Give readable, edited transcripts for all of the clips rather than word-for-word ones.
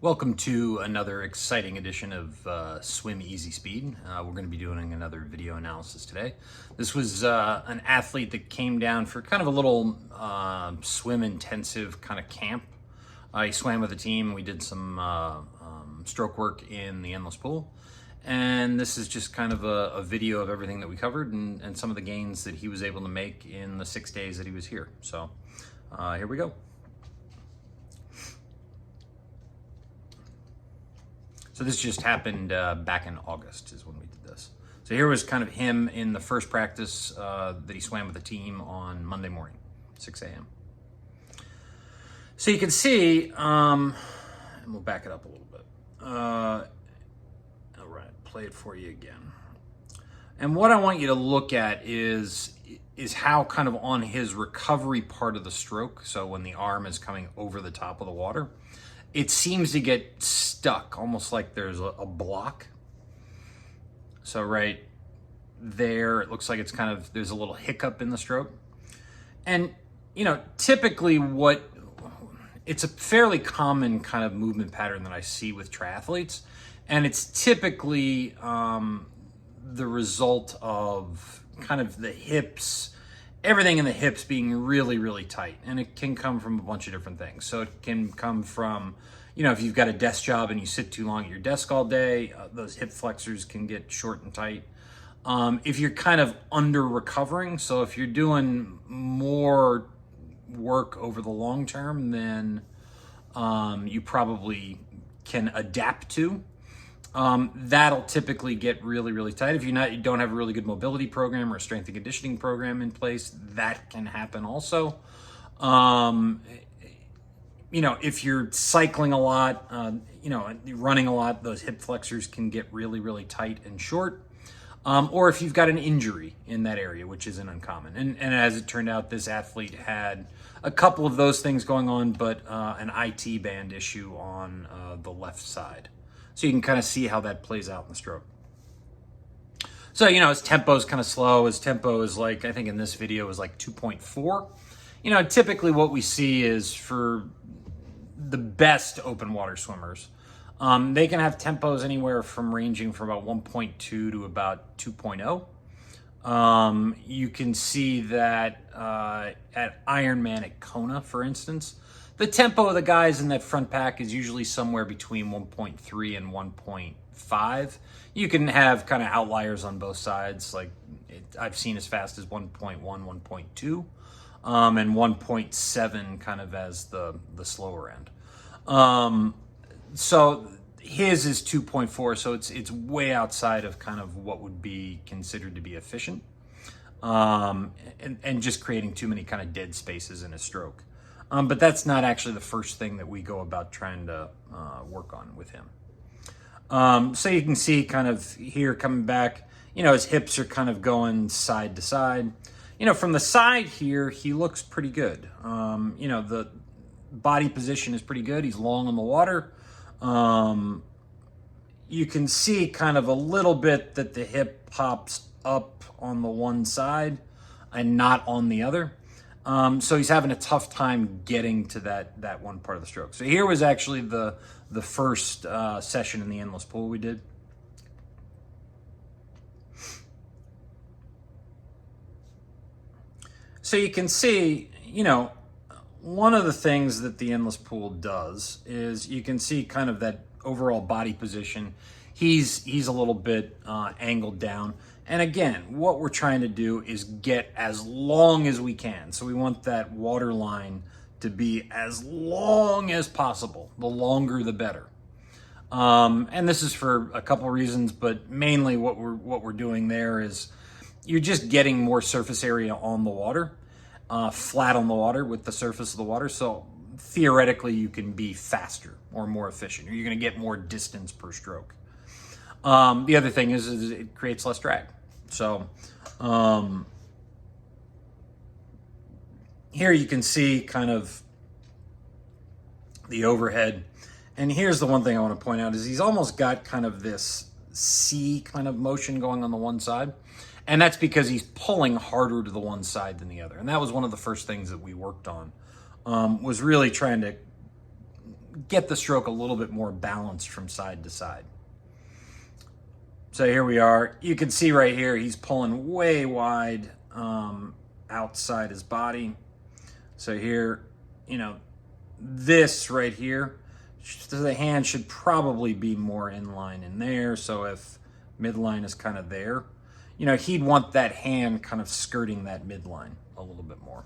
Welcome to another exciting edition of Swim Easy Speed. We're going to be doing another video analysis today. This was an athlete that came down for kind of a little swim intensive kind of camp. He swam with a team. We did some stroke work in the endless pool. And this is just kind of a video of everything that we covered and some of the gains that he was able to make in the 6 days that he was here. So here we go. So this just happened back in August is when we did this. So here was kind of him in the first practice that he swam with the team on Monday morning, 6 a.m. So you can see, and we'll back it up a little bit. All right, play it for you again. And what I want you to look at is how kind of on his recovery part of the stroke, so when the arm is coming over the top of the water, it seems to get stuck, almost like there's a block. So right there, it looks like it's kind of, there's a little hiccup in the stroke. And, you know, typically it's a fairly common kind of movement pattern that I see with triathletes. And it's typically the result of kind of the hips, everything in the hips being really, really tight. And it can come from a bunch of different things. So it can come from, you know, if you've got a desk job and you sit too long at your desk all day, those hip flexors can get short and tight. If you're kind of under recovering, so if you're doing more work over the long term than you probably can adapt to, that'll typically get really, really tight. If you don't have a really good mobility program or a strength and conditioning program in place, that can happen also. You know, if you're cycling a lot, you know, running a lot, those hip flexors can get really, really tight and short. Or if you've got an injury in that area, which isn't uncommon. And as it turned out, this athlete had a couple of those things going on, but an IT band issue on the left side. So you can kind of see how that plays out in the stroke. So, you know, his tempo is kind of slow. His tempo is like, I think in this video is like 2.4. You know, typically what we see is for the best open water swimmers, they can have tempos anywhere from ranging from about 1.2 to about 2.0. You can see that at Ironman at Kona, for instance, the tempo of the guys in that front pack is usually somewhere between 1.3 and 1.5. You can have kind of outliers on both sides. Like I've seen as fast as 1.1, 1.2, and 1.7 kind of as the slower end. So his is 2.4, so it's way outside of kind of what would be considered to be efficient, and just creating too many kind of dead spaces in a stroke. But that's not actually the first thing that we go about trying to work on with him. So you can see kind of here coming back, you know, his hips are kind of going side to side. You know, from the side here, he looks pretty good. You know, the body position is pretty good. He's long on the water. You can see kind of a little bit that the hip pops up on the one side and not on the other. So he's having a tough time getting to that one part of the stroke. So here was actually the first session in the endless pool we did. So you can see, you know, one of the things that the endless pool does is you can see kind of that overall body position. He's a little bit angled down. And again, what we're trying to do is get as long as we can. So we want that water line to be as long as possible. The longer, the better. And this is for a couple of reasons, but mainly what we're doing there is you're just getting more surface area on the water, flat on the water with the surface of the water. So theoretically, you can be faster or more efficient, or you're going to get more distance per stroke. The other thing is it creates less drag. So here you can see kind of the overhead. And here's the one thing I want to point out is he's almost got kind of this C kind of motion going on the one side. And that's because he's pulling harder to the one side than the other. And that was one of the first things that we worked on, was really trying to get the stroke a little bit more balanced from side to side. So here we are. You can see right here, he's pulling way wide outside his body. So here, you know, this right here, the hand should probably be more in line in there. So if midline is kind of there, you know, he'd want that hand kind of skirting that midline a little bit more.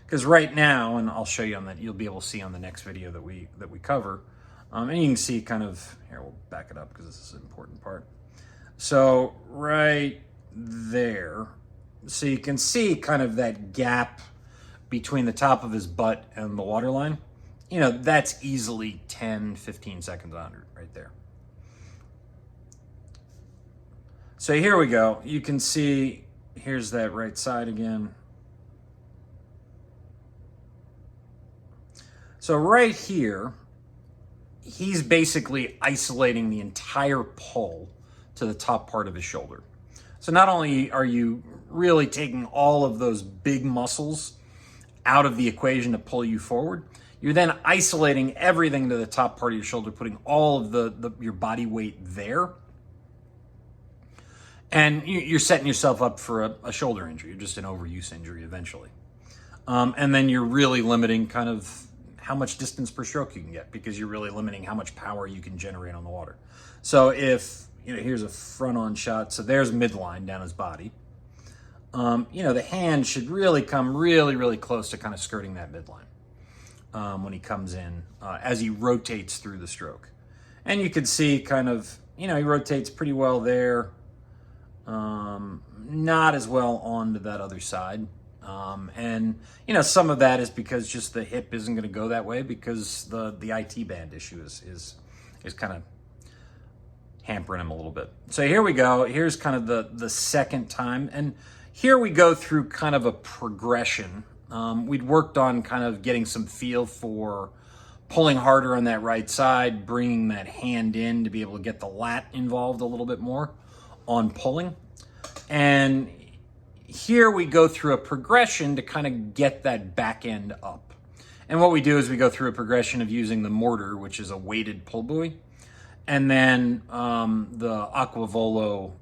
Because right now, and I'll show you on that, you'll be able to see on the next video that we cover, and you can see kind of, here, we'll back it up because this is an important part. So right there, so you can see kind of that gap between the top of his butt and the water line. You know, that's easily 10, 15 seconds under right there. So here we go. You can see, here's that right side again. So right here, he's basically isolating the entire pull to the top part of his shoulder. So not only are you really taking all of those big muscles out of the equation to pull you forward, you're then isolating everything to the top part of your shoulder, putting all of your body weight there. And you're setting yourself up for a shoulder injury, just an overuse injury eventually. And then you're really limiting kind of how much distance per stroke you can get, because you're really limiting how much power you can generate on the water. So if, you know, here's a front-on shot. So there's midline down his body. You know, the hand should really come really, really close to kind of skirting that midline when he comes in, as he rotates through the stroke. And you can see kind of, you know, he rotates pretty well there. Not as well onto that other side. And, you know, some of that is because just the hip isn't going to go that way, because the IT band issue is kind of hampering him a little bit. So here we go. Here's kind of the second time. And here we go through kind of a progression. We'd worked on kind of getting some feel for pulling harder on that right side, bringing that hand in to be able to get the lat involved a little bit more on pulling. And here we go through a progression to kind of get that back end up. And what we do is we go through a progression of using the mortar, which is a weighted pull buoy, and then the Aquavolo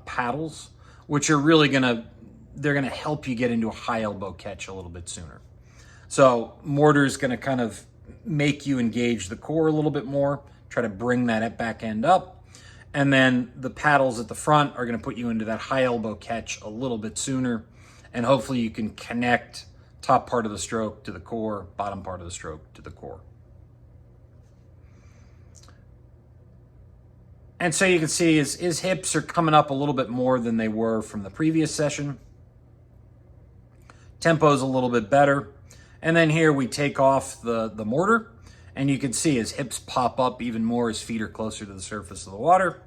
paddles, which are really they're gonna help you get into a high elbow catch a little bit sooner. So mortar is gonna kind of make you engage the core a little bit more, try to bring that back end up. And then the paddles at the front are going to put you into that high elbow catch a little bit sooner. And hopefully you can connect top part of the stroke to the core, bottom part of the stroke to the core. And so you can see his hips are coming up a little bit more than they were from the previous session. Tempo's a little bit better. And then here we take off the mortar. And you can see his hips pop up even more. His feet are closer to the surface of the water.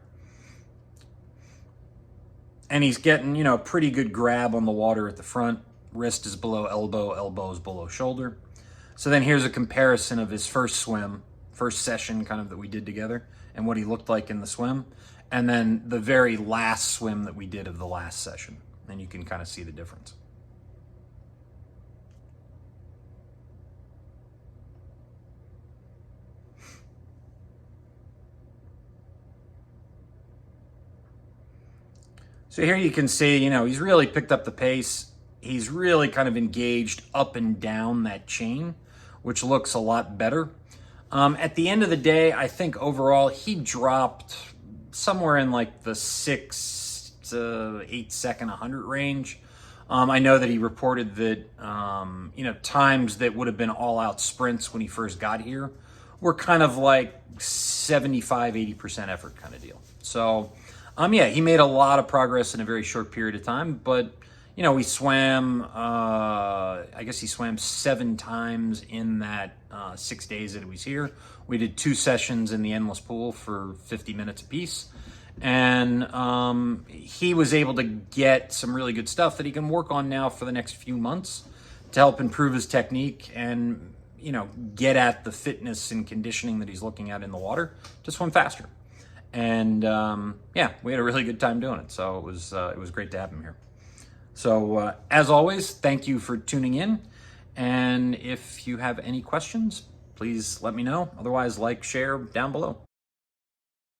And he's getting, you know, a pretty good grab on the water at the front. Wrist is below elbow, elbow is below shoulder. So then here's a comparison of his first swim, first session kind of that we did together, and what he looked like in the swim. And then the very last swim that we did of the last session. And you can kind of see the difference. So here you can see, you know, he's really picked up the pace. He's really kind of engaged up and down that chain, which looks a lot better. At the end of the day, I think overall he dropped somewhere in like the 6 to 8 second 100 range. I know that he reported that, you know, times that would have been all out sprints when he first got here were kind of like 75, 80% effort kind of deal. So, yeah, he made a lot of progress in a very short period of time, but, you know, we swam, I guess he swam 7 times in that 6 days that he was here. We did 2 sessions in the endless pool for 50 minutes apiece. And he was able to get some really good stuff that he can work on now for the next few months to help improve his technique and, you know, get at the fitness and conditioning that he's looking at in the water to swim faster. And yeah, we had a really good time doing it. So it was great to have him here. So as always, thank you for tuning in. And if you have any questions, please let me know. Otherwise, like, share down below.